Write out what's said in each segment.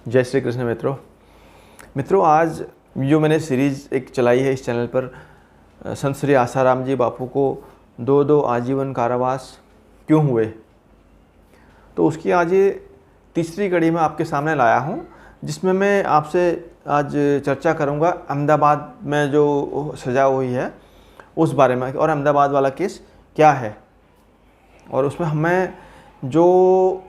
जय श्री कृष्ण मित्रों आज जो मैंने सीरीज़ एक चलाई है इस चैनल पर संत श्री आसाराम जी बापू को दो आजीवन कारावास क्यों हुए, तो उसकी आज ये तीसरी कड़ी में आपके सामने लाया हूँ, जिसमें मैं आपसे आज चर्चा करूँगा अहमदाबाद में जो सज़ा हुई है उस बारे में, और अहमदाबाद वाला केस क्या है और उसमें हमें जो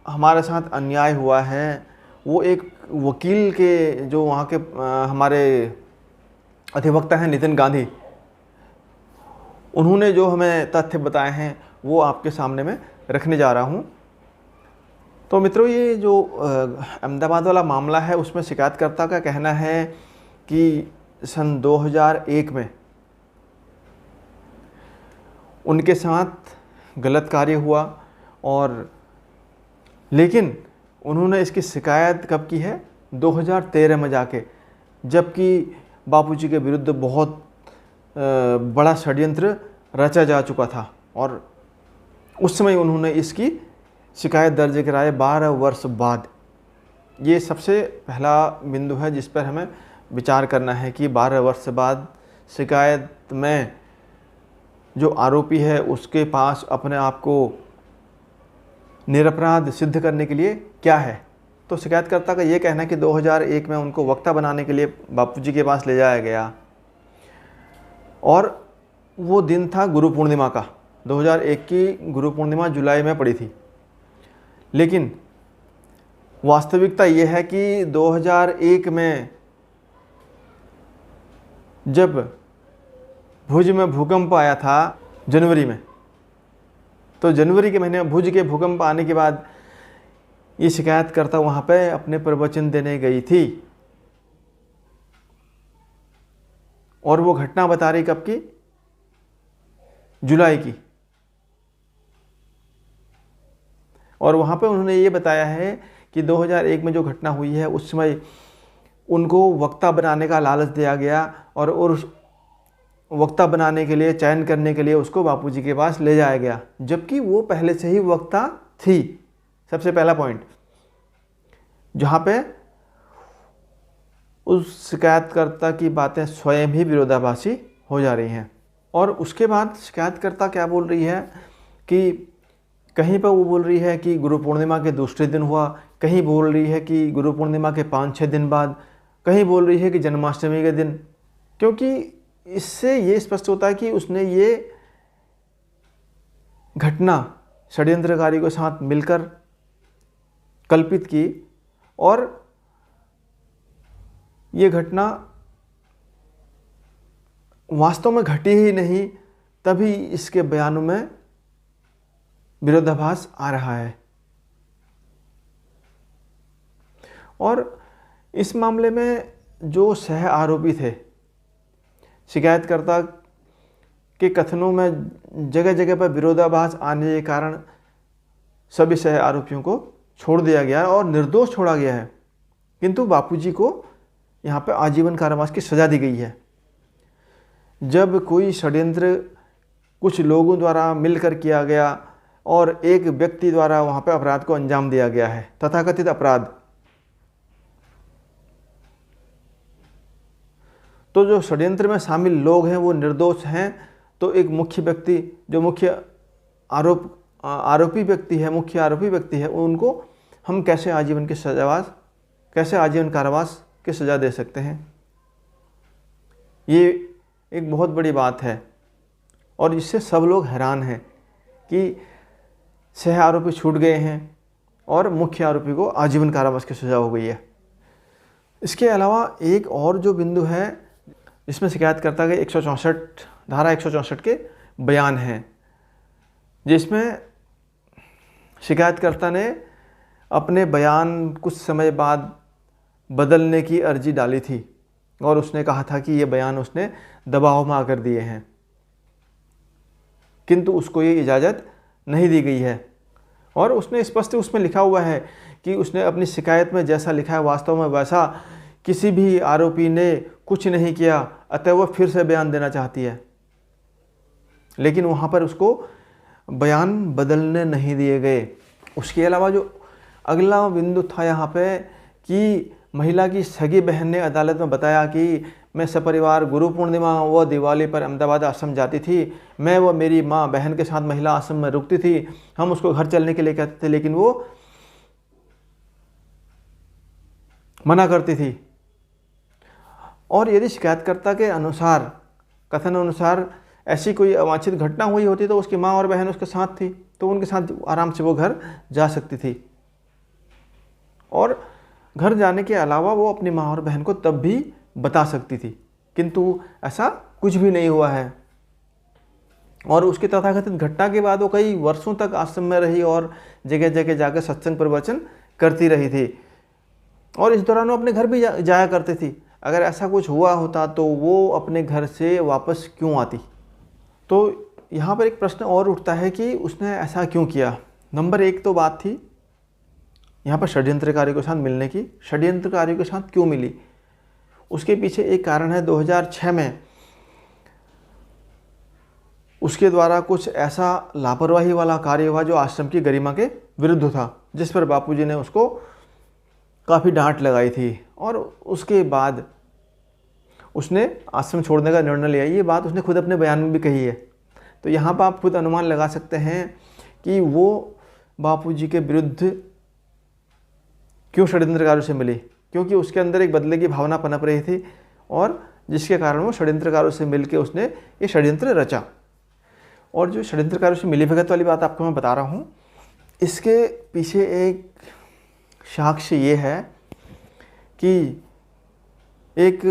हमारे साथ अन्याय हुआ है वो एक वकील के जो वहाँ के हमारे अधिवक्ता हैं नितिन गांधी, उन्होंने जो हमें तथ्य बताए हैं वो आपके सामने में रखने जा रहा हूँ। तो मित्रों ये जो अहमदाबाद वाला मामला है उसमें शिकायतकर्ता का कहना है कि सन 2001 में उनके साथ गलत कार्य हुआ, और लेकिन उन्होंने इसकी शिकायत कब की है 2013 में जाके, जबकि बापूजी के विरुद्ध बहुत बड़ा षड्यंत्र रचा जा चुका था और उस समय उन्होंने इसकी शिकायत दर्ज कराए 12 वर्ष बाद। ये सबसे पहला बिंदु है जिस पर हमें विचार करना है कि 12 वर्ष बाद शिकायत में जो आरोपी है उसके पास अपने आप को निरपराध सिद्ध करने के लिए क्या है। तो शिकायतकर्ता का ये कहना है कि 2001 में उनको वक्ता बनाने के लिए बापूजी के पास ले जाया गया और वो दिन था गुरु पूर्णिमा का। 2001 की गुरु पूर्णिमा जुलाई में पड़ी थी, लेकिन वास्तविकता ये है कि 2001 में जब भुज में भूकंप आया था जनवरी में, तो जनवरी के महीने में भुज के भूकंप आने के बाद ये शिकायतकर्ता वहाँ पे अपने प्रवचन देने गई थी, और वो घटना बता रही कब की, जुलाई की। और वहाँ पे उन्होंने ये बताया है कि 2001 में जो घटना हुई है उस समय उनको वक्ता बनाने का लालच दिया गया और उस वक्ता बनाने के लिए, चयन करने के लिए उसको बापूजी के पास ले जाया गया, जबकि वो पहले से ही वक्ता थी। सबसे पहला पॉइंट जहाँ पे उस शिकायतकर्ता की बातें स्वयं ही विरोधाभासी हो जा रही हैं। और उसके बाद शिकायतकर्ता क्या बोल रही है कि कहीं पर वो बोल रही है कि गुरु पूर्णिमा के दूसरे दिन हुआ, कहीं बोल रही है कि गुरु पूर्णिमा के 5-6 दिन बाद, कहीं बोल रही है कि जन्माष्टमी के दिन। क्योंकि इससे ये स्पष्ट होता है कि उसने ये घटना षड्यंत्रकारी के साथ मिलकर कल्पित की और ये घटना वास्तव में घटी ही नहीं, तभी इसके बयानों में विरोधाभास आ रहा है। और इस मामले में जो सह आरोपी थे, शिकायतकर्ता के कथनों में जगह जगह पर विरोधाभास आने के कारण सभी सह आरोपियों को छोड़ दिया गया और निर्दोष छोड़ा गया है, किंतु बापूजी को यहाँ पर आजीवन कारावास की सज़ा दी गई है। जब कोई षड्यंत्र कुछ लोगों द्वारा मिलकर किया गया और एक व्यक्ति द्वारा वहाँ पर अपराध को अंजाम दिया गया है, तथाकथित अपराध, तो जो षड्यंत्र में शामिल लोग हैं वो निर्दोष हैं, तो एक मुख्य व्यक्ति जो मुख्य आरोपी व्यक्ति है, मुख्य आरोपी व्यक्ति है, उनको हम कैसे आजीवन कारावास की सज़ा दे सकते हैं। ये एक बहुत बड़ी बात है और इससे सब लोग हैरान हैं कि सह आरोपी छूट गए हैं और मुख्य आरोपी को आजीवन कारावास की सज़ा हो गई है। इसके अलावा एक और जो बिंदु है जिसमें शिकायतकर्ता के 164 धारा 164 के बयान हैं, जिसमें शिकायतकर्ता ने अपने बयान कुछ समय बाद बदलने की अर्जी डाली थी और उसने कहा था कि ये बयान उसने दबाव में आकर दिए हैं, किंतु उसको ये इजाज़त नहीं दी गई है। और उसने स्पष्ट उसमें लिखा हुआ है कि उसने अपनी शिकायत में जैसा लिखा है वास्तव में वैसा किसी भी आरोपी ने कुछ नहीं किया, अतः वह फिर से बयान देना चाहती है, लेकिन वहाँ पर उसको बयान बदलने नहीं दिए गए। उसके अलावा जो अगला बिंदु था यहाँ पे कि महिला की सगी बहन ने अदालत में बताया कि मैं सपरिवार गुरु पूर्णिमा व दिवाली पर अहमदाबाद आश्रम जाती थी। मैं व मेरी माँ बहन के साथ महिला आश्रम में रुकती थी। हम उसको घर चलने के लिए कहते थे, लेकिन वो मना करती थी। और यदि शिकायतकर्ता के अनुसार, कथन अनुसार ऐसी कोई अवांछित घटना हुई होती तो उसकी माँ और बहन उसके साथ थी, तो उनके साथ आराम से वो घर जा सकती थी। और घर जाने के अलावा वो अपनी माँ और बहन को तब भी बता सकती थी, किंतु ऐसा कुछ भी नहीं हुआ है। और उसकी तथाकथित घटना के बाद वो कई वर्षों तक आश्रम में रही और जगह जगह जाकर सत्संग प्रवचन करती रही थी। और इस दौरान वो अपने घर भी जाया करती थी। अगर ऐसा कुछ हुआ होता तो वो अपने घर से वापस क्यों आती? तो यहाँ पर एक प्रश्न और उठता है कि उसने ऐसा क्यों किया। नंबर एक तो बात थी यहाँ पर षड्यंत्रकारियों के साथ मिलने की। षड्यंत्रकारियों के साथ क्यों मिली, उसके पीछे एक कारण है। 2006 में उसके द्वारा कुछ ऐसा लापरवाही वाला कार्य हुआ जो आश्रम की गरिमा के विरुद्ध था, जिस पर बापूजी ने उसको काफ़ी डांट लगाई थी। और उसके बाद उसने आश्रम छोड़ने का निर्णय लिया। ये बात उसने खुद अपने बयान में भी कही है। तो यहाँ पर आप खुद अनुमान लगा सकते हैं कि वो बापूजी के विरुद्ध क्यों षड्यंत्रकारों से मिली, क्योंकि उसके अंदर एक बदले की भावना पनप रही थी और जिसके कारण वो षड्यंत्रकारों से मिलकर उसने ये षड्यंत्र रचा। और जो षड्यंत्रकारों से मिली भगत वाली बात आपको मैं बता रहा हूँ, इसके पीछे एक साक्ष्य ये है कि एक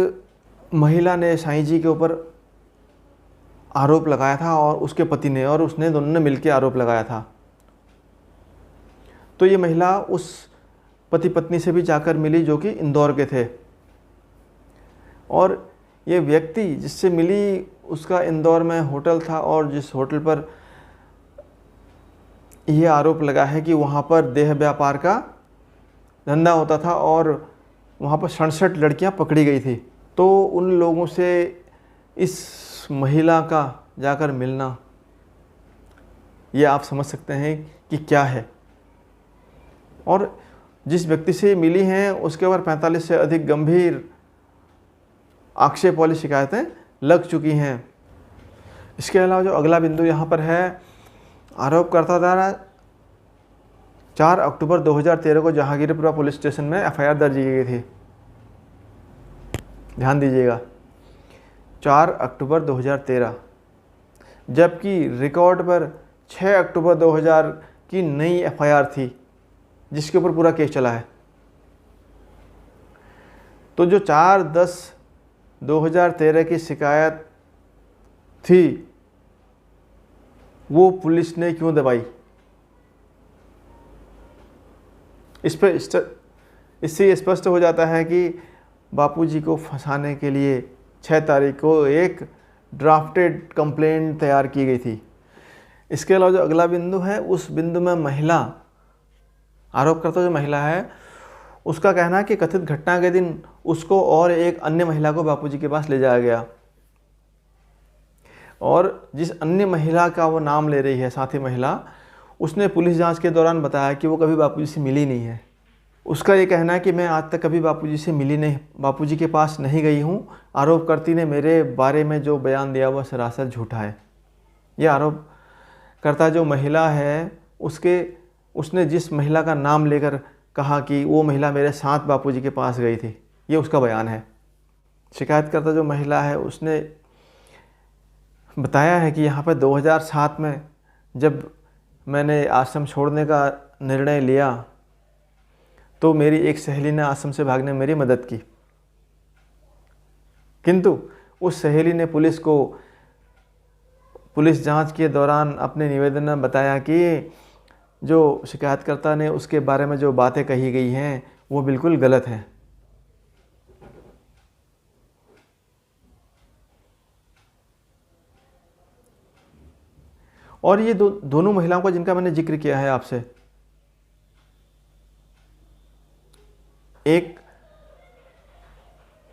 महिला ने साईं जी के ऊपर आरोप लगाया था और उसके पति ने, और उसने दोनों ने मिलकर आरोप लगाया था। तो ये महिला उस पति पत्नी से भी जाकर मिली जो कि इंदौर के थे। और ये व्यक्ति जिससे मिली उसका इंदौर में होटल था, और जिस होटल पर यह आरोप लगा है कि वहाँ पर देह व्यापार का धंधा होता था और वहाँ पर 67 लड़कियाँ पकड़ी गई थी। तो उन लोगों से इस महिला का जाकर मिलना, ये आप समझ सकते हैं कि क्या है। और जिस व्यक्ति से मिली हैं उसके ऊपर 45 से अधिक गंभीर आक्षेप वाली शिकायतें लग चुकी हैं। इसके अलावा जो अगला बिंदु यहाँ पर है, आरोपकर्ता द्वारा 4 अक्टूबर 2013 को जहांगीरपुरा पुलिस स्टेशन में एफआईआर दर्ज की गई थी। ध्यान दीजिएगा, 4 अक्टूबर 2013, जबकि रिकॉर्ड पर 6 अक्टूबर 2000 की नई एफआईआर थी जिसके ऊपर पूरा केस चला है। तो जो 4/10/2013 की शिकायत थी वो पुलिस ने क्यों दबाई? इससे स्पष्ट हो जाता है कि बापूजी को फंसाने के लिए 6 तारीख को एक ड्राफ्टेड कंप्लेंट तैयार की गई थी। इसके अलावा जो अगला बिंदु है, उस बिंदु में महिला, आरोपकर्ता जो महिला है, उसका कहना है कि कथित घटना के दिन उसको और एक अन्य महिला को बापूजी के पास ले जाया गया, और जिस अन्य महिला का वो नाम ले रही है, साथी महिला, उसने पुलिस जांच के दौरान बताया कि वो कभी बापूजी से मिली नहीं है। उसका ये कहना है कि मैं आज तक कभी बापूजी से मिली नहीं, बापूजी के पास नहीं गई हूँ। आरोपकर्ती ने मेरे बारे में जो बयान दिया वह सरासर झूठा है। ये आरोपकर्ता जो महिला है उसने जिस महिला का नाम लेकर कहा कि वो महिला मेरे साथ बापूजी के पास गई थी, ये उसका बयान है। शिकायतकर्ता जो महिला है उसने बताया है कि यहाँ पर 2007 में जब मैंने आश्रम छोड़ने का निर्णय लिया तो मेरी एक सहेली ने आश्रम से भागने में मेरी मदद की, किंतु उस सहेली ने पुलिस जांच के दौरान अपने निवेदन में बताया कि जो शिकायतकर्ता ने उसके बारे में जो बातें कही गई हैं वो बिल्कुल गलत हैं। और ये दोनों महिलाओं का जिनका मैंने जिक्र किया है आपसे, एक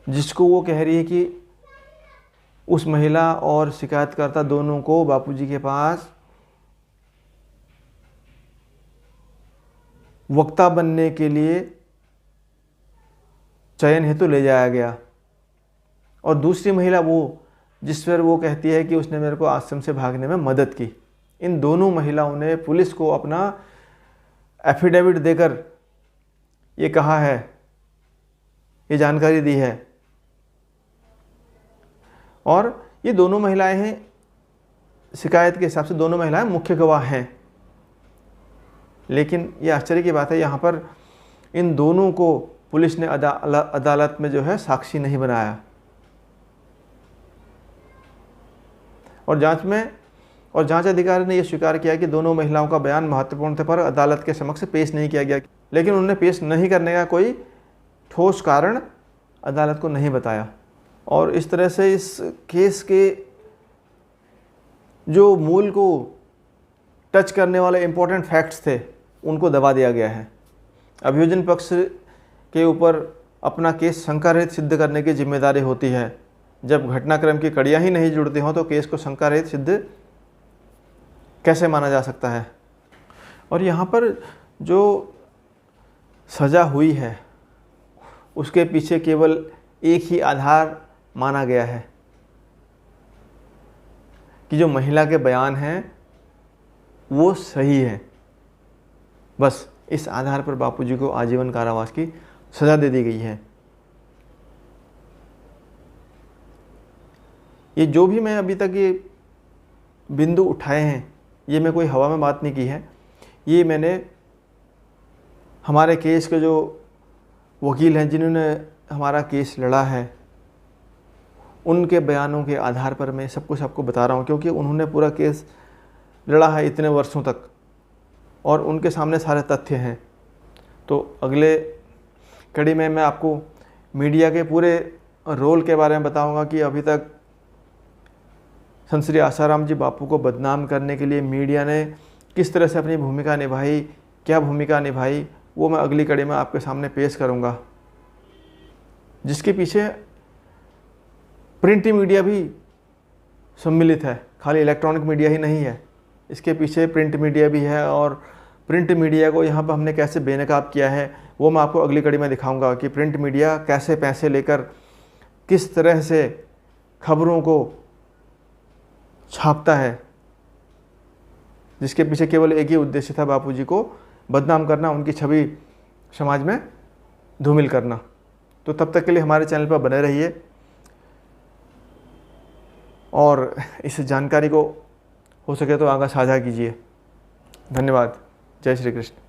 जिसको वो कह रही है कि उस महिला और शिकायतकर्ता दोनों को बापूजी के पास वक्ता बनने के लिए चयन हेतु ले जाया गया, और दूसरी महिला वो जिस पर वो कहती है कि उसने मेरे को आश्रम से भागने में मदद की। इन दोनों महिलाओं ने पुलिस को अपना एफिडेविट देकर ये कहा है, ये जानकारी दी है। और ये दोनों महिलाएं हैं, शिकायत के हिसाब से दोनों महिलाएं मुख्य गवाह हैं। लेकिन ये आश्चर्य की बात है, यहाँ पर इन दोनों को पुलिस ने अदालत में जो है साक्षी नहीं बनाया, और जांच अधिकारी ने यह स्वीकार किया कि दोनों महिलाओं का बयान महत्वपूर्ण थे पर अदालत के समक्ष पेश नहीं किया गया। लेकिन उन्होंने पेश नहीं करने का कोई ठोस कारण अदालत को नहीं बताया, और इस तरह से इस केस के जो मूल को टच करने वाले इम्पोर्टेंट फैक्ट्स थे उनको दबा दिया गया है। अभियोजन पक्ष के ऊपर अपना केस शंका रहित सिद्ध करने की जिम्मेदारी होती है। जब घटनाक्रम की कड़ियाँ ही नहीं जुड़ती हों तो केस को शंका रहित सिद्ध कैसे माना जा सकता है। और यहाँ पर जो सज़ा हुई है उसके पीछे केवल एक ही आधार माना गया है कि जो महिला के बयान हैं वो सही है। बस इस आधार पर बापूजी को आजीवन कारावास की सज़ा दे दी गई है। ये जो भी मैं अभी तक ये बिंदु उठाए हैं, ये मैं कोई हवा में बात नहीं की है। ये मैंने हमारे केस के जो वकील हैं जिन्होंने हमारा केस लड़ा है उनके बयानों के आधार पर मैं सब कुछ आपको बता रहा हूँ, क्योंकि उन्होंने पूरा केस लड़ा है इतने वर्षों तक और उनके सामने सारे तथ्य हैं। तो अगले कड़ी में मैं आपको मीडिया के पूरे रोल के बारे में बताऊंगा कि अभी तक संत श्री आसाराम जी बापू को बदनाम करने के लिए मीडिया ने किस तरह से अपनी भूमिका निभाई, क्या भूमिका निभाई, वो मैं अगली कड़ी में आपके सामने पेश करूंगा, जिसके पीछे प्रिंट मीडिया भी सम्मिलित है। खाली इलेक्ट्रॉनिक मीडिया ही नहीं है, इसके पीछे प्रिंट मीडिया भी है। और प्रिंट मीडिया को यहाँ पर हमने कैसे बेनकाब किया है वो मैं आपको अगली कड़ी में दिखाऊंगा कि प्रिंट मीडिया कैसे पैसे लेकर किस तरह से खबरों को छापता है, जिसके पीछे केवल एक ही उद्देश्य था, बापूजी को बदनाम करना, उनकी छवि समाज में धूमिल करना। तो तब तक के लिए हमारे चैनल पर बने रहिए और इस जानकारी को हो सके तो आगे साझा कीजिए। धन्यवाद। जय श्री कृष्ण।